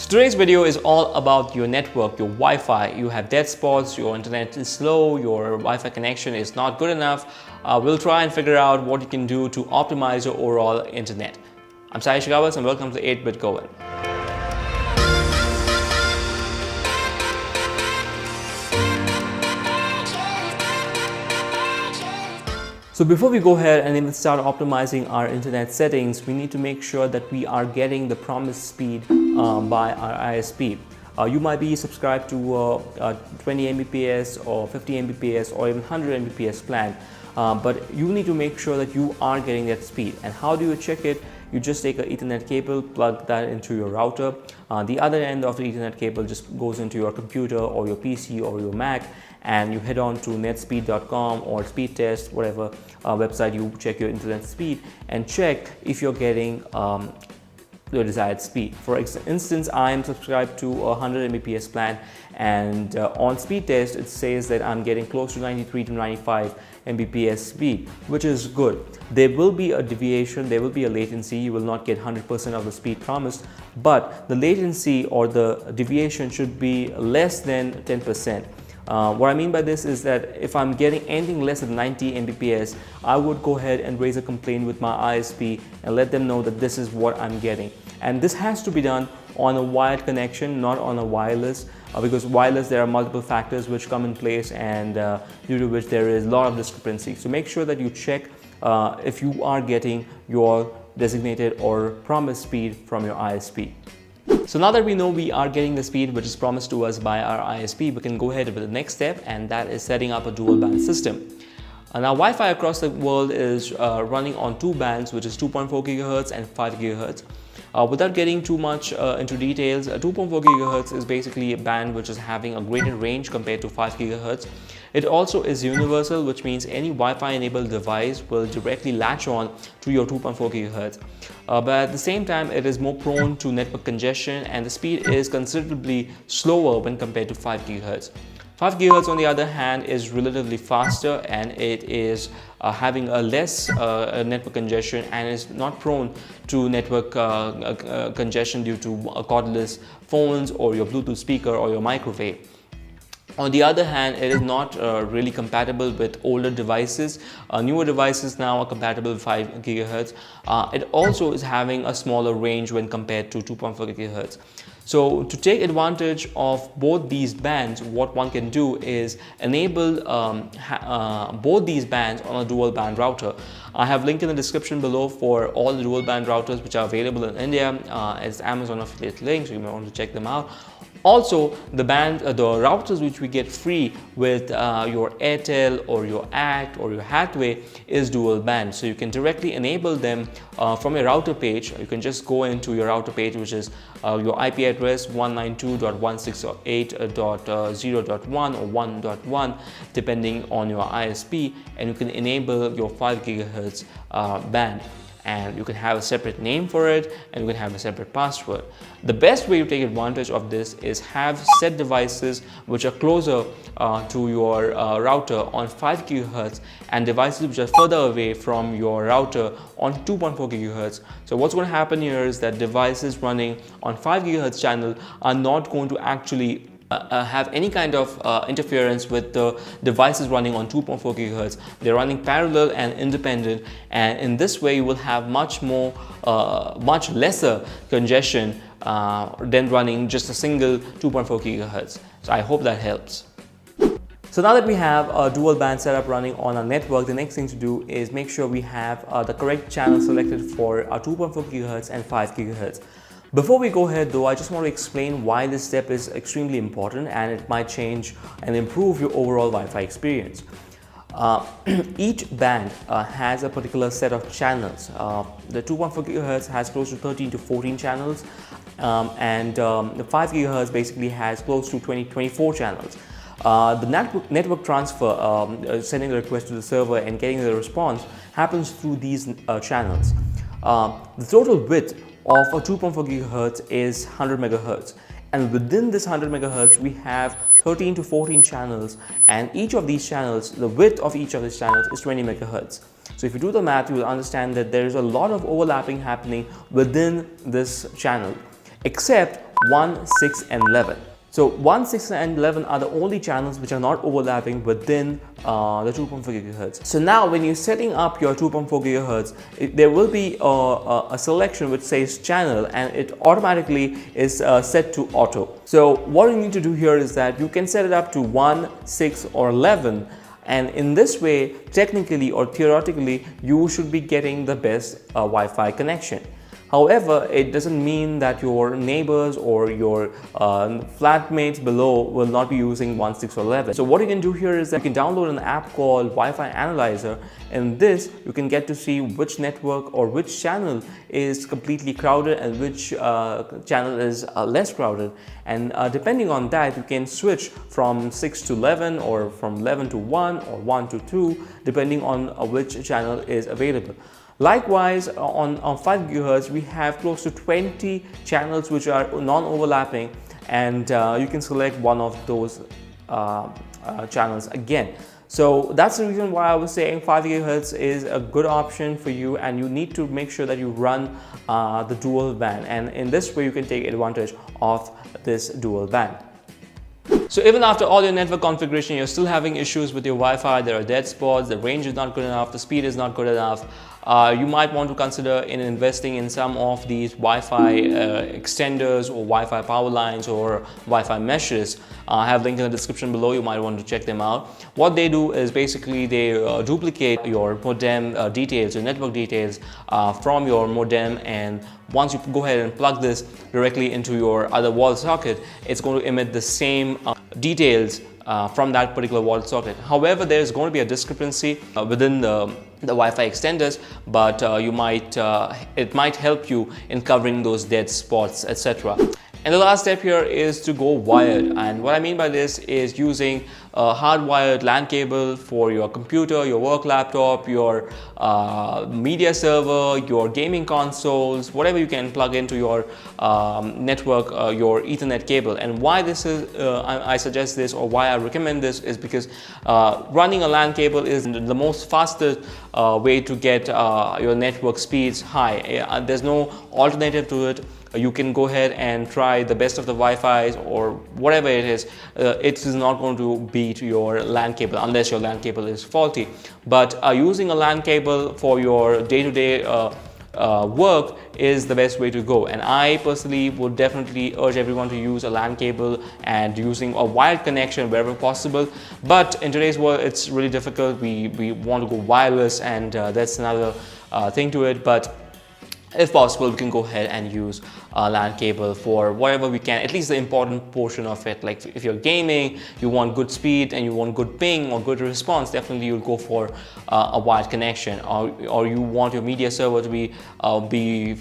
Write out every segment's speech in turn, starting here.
So today's video is all about your network, your Wi-Fi. You have dead spots, your internet is slow, your Wi-Fi connection is not good enough. We'll try and figure out what you can do to optimize your overall internet. I'm Sai Shigavas and welcome to 8-Bit Going. So before we go ahead and even start optimizing our internet settings, we need to make sure that we are getting the promised speed by our ISP. You might be subscribed to 20 Mbps or 50 Mbps or even 100 Mbps plan, but you need to make sure that you are getting that speed. And how do you check it? You just take an Ethernet cable, plug that into your router. The other end of the Ethernet cable just goes into your computer or your PC or your Mac, and you head on to netspeed.com or speed test, whatever website you check your internet speed, and check if you're getting your desired speed. For instance, I am subscribed to a 100 Mbps plan, and on speed test it says that I'm getting close to 93 to 95 Mbps speed, which is good. There will be a deviation, there will be a latency. You will not get 100% of the speed promised, but the latency or the deviation should be less than 10%. What I mean by this is that if I'm getting anything less than 90 Mbps, I would go ahead and raise a complaint with my ISP and let them know that this is what I'm getting. And this has to be done on a wired connection, not on a wireless, because wireless there are multiple factors which come in place, and due to which there is a lot of discrepancy. So make sure that you check if you are getting your designated or promised speed from your ISP. So now that we know we are getting the speed which is promised to us by our ISP, we can go ahead with the next step, and that is setting up a dual band system. Now Wi-Fi across the world is running on two bands, which is 2.4 GHz and 5 GHz. Without getting too much into details, 2.4 GHz is basically a band which is having a greater range compared to 5 GHz. It also is universal, which means any Wi-Fi enabled device will directly latch on to your 2.4 GHz. But at the same time, it is more prone to network congestion, and the speed is considerably slower when compared to 5 GHz. 5 GHz on the other hand is relatively faster, and it is having a less network congestion and is not prone to network congestion due to cordless phones or your Bluetooth speaker or your microwave. On the other hand, it is not really compatible with older devices. Newer devices now are compatible with 5 GHz. It also is having a smaller range when compared to 2.4 GHz. So to take advantage of both these bands, what one can do is enable both these bands on a dual band router. I have linked in the description below for all the dual band routers which are available in India. It's Amazon affiliate link, so you may want to check them out. Also, the routers which we get free with your Airtel or your ACT or your Hathway is dual band. So you can directly enable them from your router page. You can just go into your router page, which is your IP address 192.168.0.1 or 1.1, depending on your ISP, and you can enable your 5 GHz band. And you can have a separate name for it, and you can have a separate password. The best way to take advantage of this is have set devices which are closer to your router on 5 GHz and devices which are further away from your router on 2.4 GHz. So what's going to happen here is that devices running on 5 GHz channel are not going to actually have any kind of interference with the devices running on 2.4 GHz. They're running parallel and independent, and in this way you will have much lesser congestion than running just a single 2.4 GHz. So I hope that helps. So now that we have a dual band setup running on our network, the next thing to do is make sure we have the correct channel selected for our 2.4 GHz and 5 GHz. Before we go ahead though, I just want to explain why this step is extremely important, and it might change and improve your overall Wi-Fi experience. Each band has a particular set of channels. The 2.4 GHz has close to 13 to 14 channels, and the 5 GHz basically has close to 24 channels. The network transfer, sending the request to the server and getting the response, happens through these channels. The total width of a 2.4 GHz is 100 MHz, and within this 100 MHz we have 13 to 14 channels, and each of these channels, the width of each of these channels is 20 MHz. So if you do the math, you will understand that there is a lot of overlapping happening within this channel. Except 1, 6 and 11. So 1, 6 and 11 are the only channels which are not overlapping within the 2.4 gigahertz. So now when you're setting up your 2.4 gigahertz, there will be a selection which says channel, and it automatically is set to auto. So what you need to do here is that you can set it up to 1, 6 or 11. And in this way, technically or theoretically, you should be getting the best Wi-Fi connection. However, it doesn't mean that your neighbors or your flatmates below will not be using 1, 6 or 11. So what you can do here is that you can download an app called Wi-Fi Analyzer. In this, you can get to see which network or which channel is completely crowded and which channel is less crowded. And depending on that, you can switch from 6 to 11 or from 11 to 1 or 1 to 2, depending on which channel is available. Likewise, on 5 gigahertz, we have close to 20 channels which are non-overlapping, and you can select one of those channels again. So that's the reason why I was saying 5 gigahertz is a good option for you, and you need to make sure that you run the dual band, and in this way you can take advantage of this dual band. So even after all your network configuration, you're still having issues with your Wi-Fi. There are dead spots, the range is not good enough, the speed is not good enough. You might want to consider investing in some of these Wi-Fi extenders or Wi-Fi power lines or Wi-Fi meshes. I have links in the description below. You might want to check them out. What they do is basically they duplicate your modem details, your network details from your modem, and once you go ahead and plug this directly into your other wall socket, it's going to emit the same details from that particular wall socket. However, there is going to be a discrepancy within the Wi-Fi extenders, but it might help you in covering those dead spots, etc. And the last step here is to go wired, and what I mean by this is using a hardwired LAN cable for your computer, your work laptop, your media server, your gaming consoles, whatever you can plug into your network, your Ethernet cable. And why this is, I suggest this, or why I recommend this, is because running a LAN cable is the most fastest way to get your network speeds high. There's no alternative to it. You can go ahead and try the best of the Wi-Fi's or whatever it is. It is not going to beat your LAN cable unless your LAN cable is faulty. But using a LAN cable for your day-to-day work is the best way to go. And I personally would definitely urge everyone to use a LAN cable and using a wired connection wherever possible. But in today's world, it's really difficult. We want to go wireless, and that's another thing to it. But if possible, we can go ahead and use a LAN cable for whatever we can, at least the important portion of it. Like if you're gaming, you want good speed and you want good ping or good response, definitely you'll go for a wired connection. Or you want your media server to be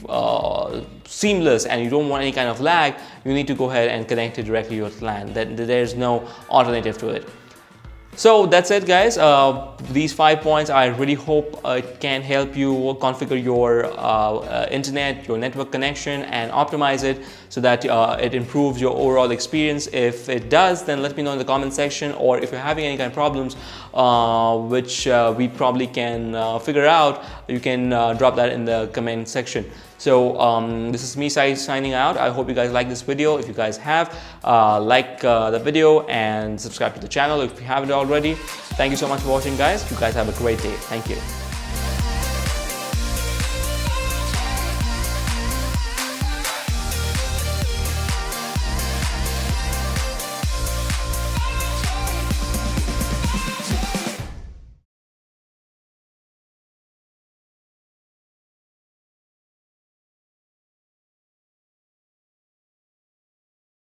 seamless and you don't want any kind of lag, you need to go ahead and connect it directly to your LAN. There's no alternative to it. So that's it, guys. These 5 points, I really hope it can help you configure your internet, your network connection, and optimize it so that it improves your overall experience. If it does, then let me know in the comment section, or if you're having any kind of problems which we probably can figure out, you can drop that in the comment section. So this is me signing out. I hope you guys like this video. If you guys have, like the video and subscribe to the channel if you haven't already. Thank you so much for watching, guys. You guys have a great day. Thank you.